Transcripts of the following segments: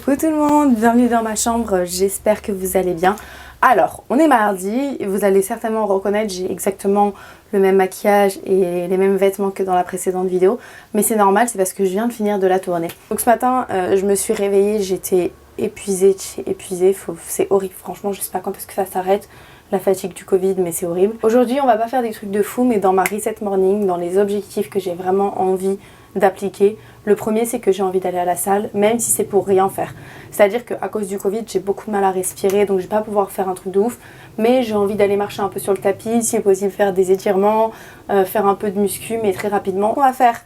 Coucou tout le monde, bienvenue dans ma chambre, j'espère que vous allez bien. Alors, on est mardi, vous allez certainement reconnaître, j'ai exactement le même maquillage et les mêmes vêtements que dans la précédente vidéo. Mais c'est normal, c'est parce que je viens de finir de la tournée. Donc ce matin, je me suis réveillée, j'étais épuisée, c'est horrible, franchement, je sais pas quand est-ce que ça s'arrête. La fatigue du Covid, mais c'est horrible. Aujourd'hui, on va pas faire des trucs de fou, mais dans ma reset morning, dans les objectifs que j'ai vraiment envie d'appliquer, le premier c'est que j'ai envie d'aller à la salle, même si c'est pour rien faire. C'est-à-dire qu'à cause du Covid, j'ai beaucoup de mal à respirer, donc je vais pas pouvoir faire un truc de ouf, mais j'ai envie d'aller marcher un peu sur le tapis, si possible faire des étirements, faire un peu de muscu, mais très rapidement. Ce qu'on va faire,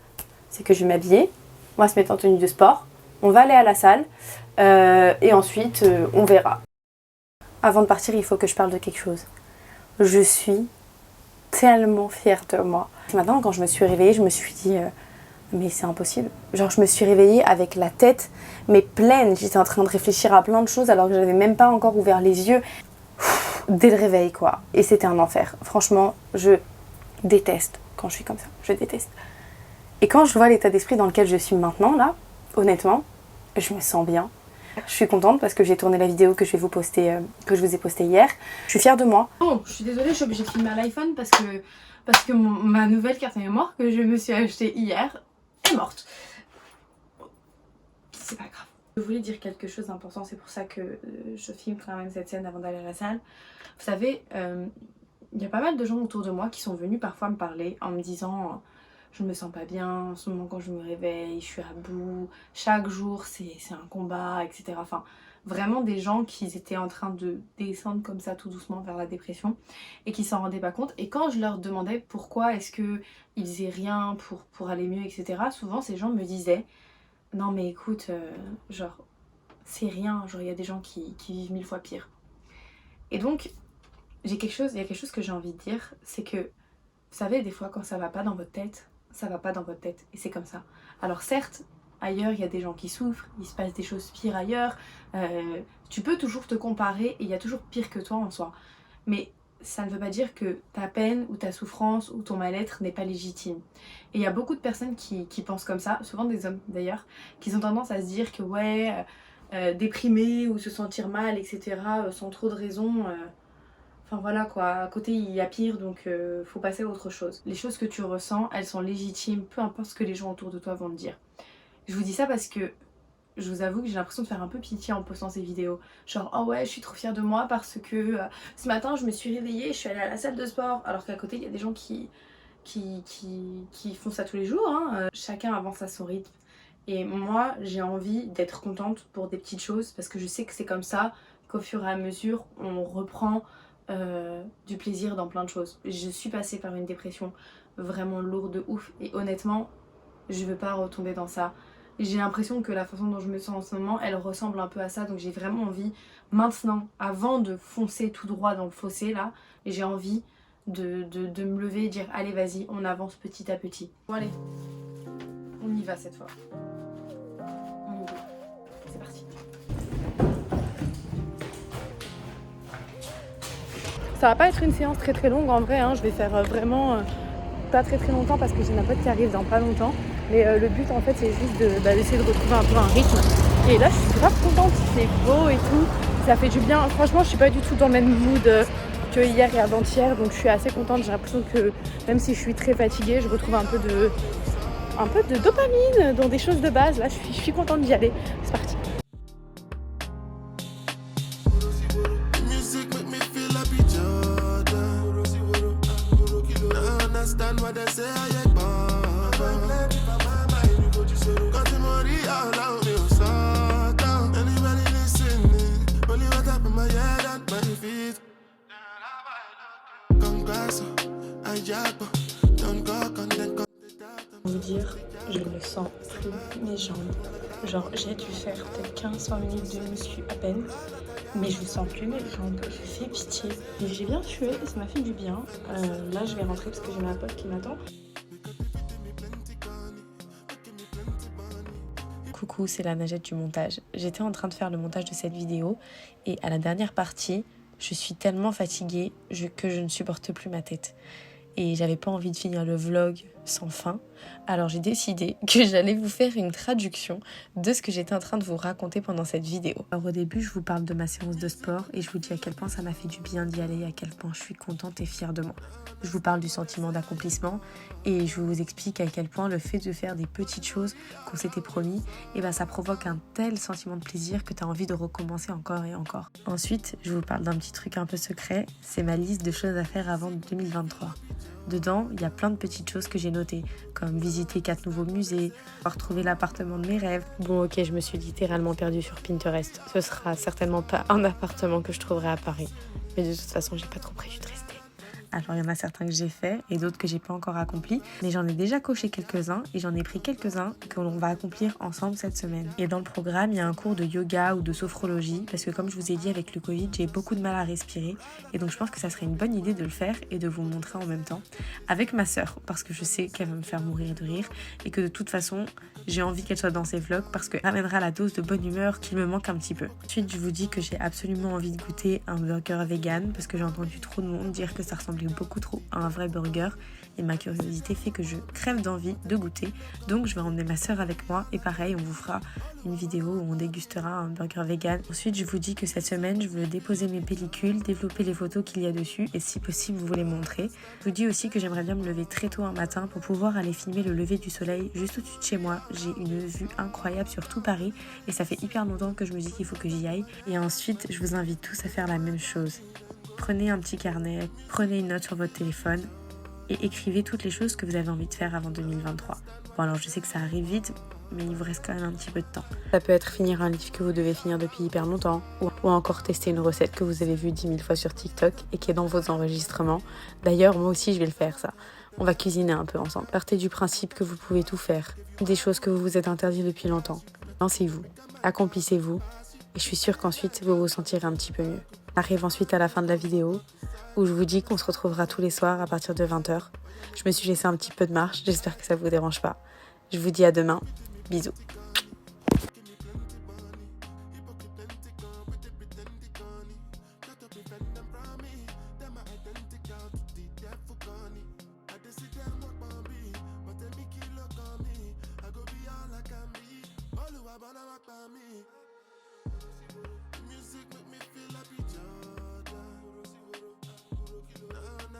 c'est que je vais m'habiller, on va se mettre en tenue de sport, on va aller à la salle, et ensuite on verra. Avant de partir, il faut que je parle de quelque chose. Je suis tellement fière de moi. Ce matin, quand je me suis réveillée, je me suis dit mais c'est impossible. Genre, je me suis réveillée avec la tête mais pleine. J'étais en train de réfléchir à plein de choses alors que j'avais même pas encore ouvert les yeux. Dès le réveil, quoi. Et c'était un enfer. Franchement, je déteste quand je suis comme ça. Je déteste. Et quand je vois l'état d'esprit dans lequel je suis maintenant, là, honnêtement, je me sens bien. Je suis contente parce que j'ai tourné la vidéo que je vais vous poster, que je vous ai postée hier. Je suis fière de moi. Bon, je suis désolée, je suis obligée de filmer à l'iPhone parce que ma nouvelle carte mémoire que je me suis achetée hier est morte. C'est pas grave. Je voulais dire quelque chose d'important, c'est pour ça que je filme quand même cette scène avant d'aller à la salle. Vous savez, il y a pas mal de gens autour de moi qui sont venus parfois me parler en me disant je me sens pas bien, en ce moment quand je me réveille, je suis à bout, chaque jour c'est un combat, etc. Enfin, vraiment des gens qui étaient en train de descendre comme ça tout doucement vers la dépression et qui s'en rendaient pas compte. Et quand je leur demandais pourquoi est-ce qu'ils faisaient rien pour aller mieux, etc., souvent ces gens me disaient non mais écoute, genre c'est rien, genre il y a des gens qui vivent 1000 fois pire. Et donc il y a quelque chose que j'ai envie de dire, c'est que vous savez, des fois quand ça va pas dans votre tête, ça va pas dans votre tête et c'est comme ça. Alors certes, ailleurs il y a des gens qui souffrent, il se passe des choses pires ailleurs, tu peux toujours te comparer et il y a toujours pire que toi en soi. Mais ça ne veut pas dire que ta peine ou ta souffrance ou ton mal-être n'est pas légitime. Et il y a beaucoup de personnes qui pensent comme ça, souvent des hommes d'ailleurs, qui ont tendance à se dire que ouais, déprimer ou se sentir mal, etc., sans trop de raisons... Enfin voilà quoi, à côté il y a pire donc faut passer à autre chose. Les choses que tu ressens, elles sont légitimes, peu importe ce que les gens autour de toi vont te dire. Je vous dis ça parce que je vous avoue que j'ai l'impression de faire un peu pitié en postant ces vidéos. Genre oh ouais je suis trop fière de moi parce que ce matin je me suis réveillée, je suis allée à la salle de sport. Alors qu'à côté il y a des gens qui font ça tous les jours, hein. Chacun avance à son rythme. Et moi j'ai envie d'être contente pour des petites choses parce que je sais que c'est comme ça qu'au fur et à mesure on reprend du plaisir dans plein de choses. Je suis passée par une dépression vraiment lourde de ouf et honnêtement je veux pas retomber dans ça. J'ai l'impression que la façon dont je me sens en ce moment elle ressemble un peu à ça, donc j'ai vraiment envie maintenant, avant de foncer tout droit dans le fossé là, j'ai envie de me lever et dire allez vas-y on avance petit à petit. Bon allez, on y va cette fois. On y va. C'est parti. Ça va pas être une séance très longue en vrai, hein. Je vais faire vraiment pas très longtemps parce que j'ai ma pote qui arrive dans pas longtemps. Mais le but en fait c'est juste d'essayer de retrouver un peu un rythme. Et là je suis grave contente, c'est beau et tout, ça fait du bien. Franchement je suis pas du tout dans le même mood que hier et avant-hier, donc je suis assez contente. J'ai l'impression que même si je suis très fatiguée, je retrouve un peu de dopamine dans des choses de base. Là je suis contente d'y aller, c'est parti. Vous dire, je me sens plus mes jambes. Genre j'ai dû faire peut-être 15-20 minutes de muscu à peine, mais je sens plus mes jambes, je fais pitié. Et j'ai bien sué, ça m'a fait du bien. Là je vais rentrer parce que j'ai ma pote qui m'attend. Coucou, c'est la Najette du montage. J'étais en train de faire le montage de cette vidéo et à la dernière partie, je suis tellement fatiguée que je ne supporte plus ma tête. Et j'avais pas envie de finir le vlog sans fin. Alors j'ai décidé que j'allais vous faire une traduction de ce que j'étais en train de vous raconter pendant cette vidéo. Alors au début, je vous parle de ma séance de sport et je vous dis à quel point ça m'a fait du bien d'y aller, à quel point je suis contente et fière de moi. Je vous parle du sentiment d'accomplissement et je vous explique à quel point le fait de faire des petites choses qu'on s'était promis, et ben ça provoque un tel sentiment de plaisir que tu as envie de recommencer encore et encore. Ensuite, je vous parle d'un petit truc un peu secret, c'est ma liste de choses à faire avant 2023. Dedans, il y a plein de petites choses que j'ai notées, comme visiter 4 nouveaux musées, retrouver l'appartement de mes rêves. Bon ok, je me suis littéralement perdue sur Pinterest. Ce sera certainement pas un appartement que je trouverai à Paris. Mais de toute façon, j'ai pas trop prévu de rester. Alors il y en a certains que j'ai fait et d'autres que j'ai pas encore accomplis, mais j'en ai déjà coché quelques-uns et j'en ai pris quelques-uns que l'on va accomplir ensemble cette semaine. Et dans le programme, il y a un cours de yoga ou de sophrologie parce que comme je vous ai dit avec le Covid, j'ai beaucoup de mal à respirer et donc je pense que ça serait une bonne idée de le faire et de vous montrer en même temps avec ma sœur parce que je sais qu'elle va me faire mourir de rire et que de toute façon, j'ai envie qu'elle soit dans ses vlogs parce qu'elle ramènera la dose de bonne humeur qui me manque un petit peu. Ensuite, je vous dis que j'ai absolument envie de goûter un burger vegan parce que j'ai entendu trop de monde dire que ça ressemblait beaucoup trop à un vrai burger et ma curiosité fait que je crève d'envie de goûter, donc je vais emmener ma soeur avec moi et pareil on vous fera une vidéo où on dégustera un burger vegan. Ensuite je vous dis que cette semaine je veux déposer mes pellicules, développer les photos qu'il y a dessus et si possible vous les montrer. Je vous dis aussi que j'aimerais bien me lever très tôt un matin pour pouvoir aller filmer le lever du soleil juste au-dessus de chez moi. J'ai une vue incroyable sur tout Paris et ça fait hyper longtemps que je me dis qu'il faut que j'y aille. Et ensuite je vous invite tous à faire la même chose. Prenez un petit carnet, prenez une note sur votre téléphone et écrivez toutes les choses que vous avez envie de faire avant 2023. Bon alors je sais que ça arrive vite, mais il vous reste quand même un petit peu de temps. Ça peut être finir un livre que vous devez finir depuis hyper longtemps, ou encore tester une recette que vous avez vue 10 000 fois sur TikTok et qui est dans vos enregistrements. D'ailleurs, moi aussi je vais le faire ça. On va cuisiner un peu ensemble. Partez du principe que vous pouvez tout faire, des choses que vous vous êtes interdit depuis longtemps. Lancez-vous, accomplissez-vous, et je suis sûre qu'ensuite vous vous sentirez un petit peu mieux. Arrive ensuite à la fin de la vidéo où je vous dis qu'on se retrouvera tous les soirs à partir de 20h. Je me suis laissé un petit peu de marche, j'espère que ça vous dérange pas. Je vous dis à demain, bisous.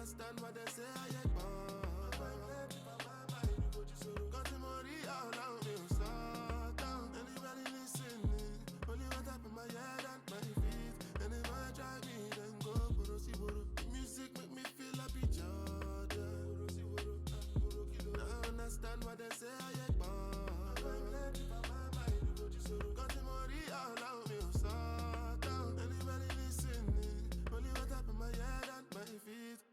Understand what they say, I ain't got the money all around me, start down. Anybody listening? Only what up in my head and my feet. And if I try me, then go, music make me feel happy, Jordan. I understand what they say, I ain't got the money all around me, start down. Anybody listening? Only what up in my head and my feet.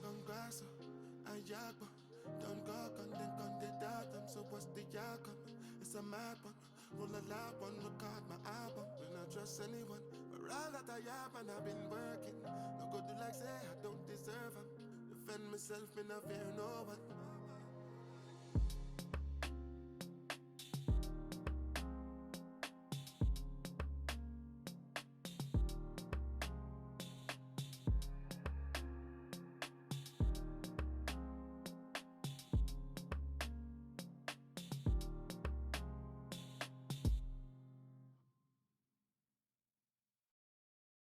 Congasso, Ayakba, don't go con the dot, I'm so what's the yakon? It's a mad one, roll a lap one, record my album. Do not trust anyone, but all that I have and I've been working. No good to like say I don't deserve them. Defend myself, me not fear no one.